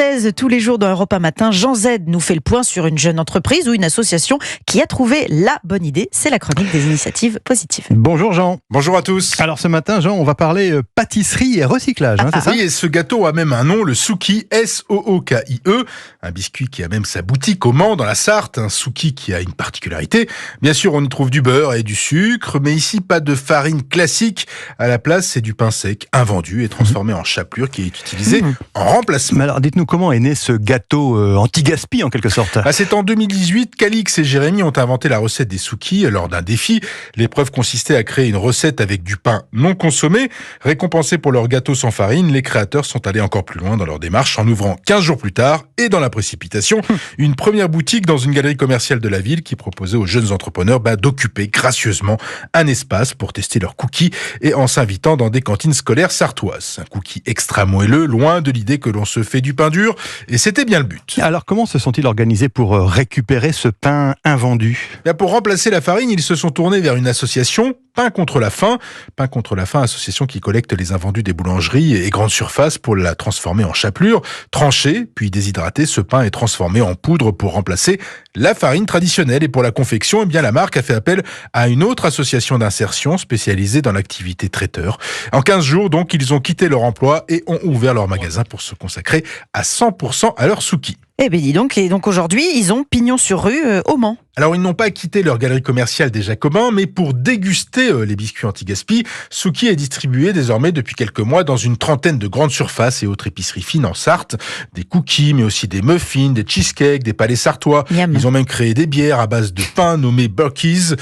française tous les jours dans Europe 1 Matin. Jean Z nous fait le point sur une jeune entreprise ou une association qui a trouvé la bonne idée. C'est la chronique des initiatives positives. Bonjour Jean. Bonjour à tous. Alors ce matin Jean, on va parler pâtisserie et recyclage, c'est ça ? Oui, et ce gâteau a même un nom, le Souki, S-O-O-K-I-E. Un biscuit qui a même sa boutique au Mans, dans la Sarthe. Un Souki qui a une particularité. Bien sûr, on y trouve du beurre et du sucre, mais ici, pas de farine classique. À la place, c'est du pain sec, invendu et transformé en chapelure qui est utilisé en remplacement. Mais alors dites-nous, comment est né ce gâteau anti-gaspi en quelque sorte ? C'est en 2018 qu'Alix et Jérémy ont inventé la recette des Souki lors d'un défi. L'épreuve consistait à créer une recette avec du pain non consommé. Récompensés pour leur gâteau sans farine, les créateurs sont allés encore plus loin dans leur démarche en ouvrant 15 jours plus tard et dans la précipitation, une première boutique dans une galerie commerciale de la ville qui proposait aux jeunes entrepreneurs d'occuper gracieusement un espace pour tester leurs cookies et en s'invitant dans des cantines scolaires sartoises. Un cookie extra moelleux, loin de l'idée que l'on se fait du pain dur, et c'était bien le but. Alors comment se sont-ils organisés pour récupérer ce pain invendu ? Pour remplacer la farine, ils se sont tournés vers une association, Pain contre la faim. Pain contre la faim, association qui collecte les invendus des boulangeries et grandes surfaces pour la transformer en chapelure. Tranché, puis déshydraté, ce pain est transformé en poudre pour remplacer la farine traditionnelle. Et pour la confection, la marque a fait appel à une autre association d'insertion spécialisée dans l'activité traiteur. En 15 jours, donc, ils ont quitté leur emploi et ont ouvert leur magasin pour se consacrer à 100% à leur Souki. Eh bien dis donc, et donc aujourd'hui, ils ont pignon sur rue au Mans. Alors, ils n'ont pas quitté leur galerie commerciale des Jacobins, mais pour déguster les biscuits anti-gaspi, Souki est distribué désormais depuis quelques mois dans une trentaine de grandes surfaces et autres épiceries fines en Sarthe. Des cookies, mais aussi des muffins, des cheesecakes, des palais sartois. Miam. Ils ont même créé des bières à base de pain nommées Buckies,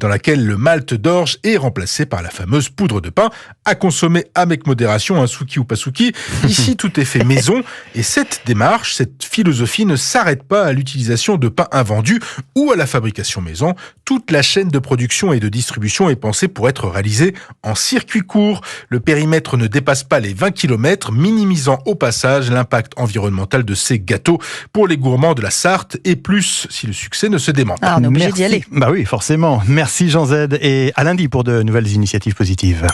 dans laquelle le malt d'orge est remplacé par la fameuse poudre de pain à consommer avec modération, un Souki ou pas Souki. Ici, tout est fait maison et cette démarche, cette philosophie ne s'arrête pas à l'utilisation de pain invendu ou à la fabrication maison. Toute la chaîne de production et de distribution est pensée pour être réalisée en circuit court. Le périmètre ne dépasse pas les 20 km, minimisant au passage l'impact environnemental de ces gâteaux pour les gourmands de la Sarthe et plus si le succès ne se dément pas. On est obligé d'y aller. Bah oui, forcément. Merci Jean Z et à lundi pour de nouvelles initiatives positives.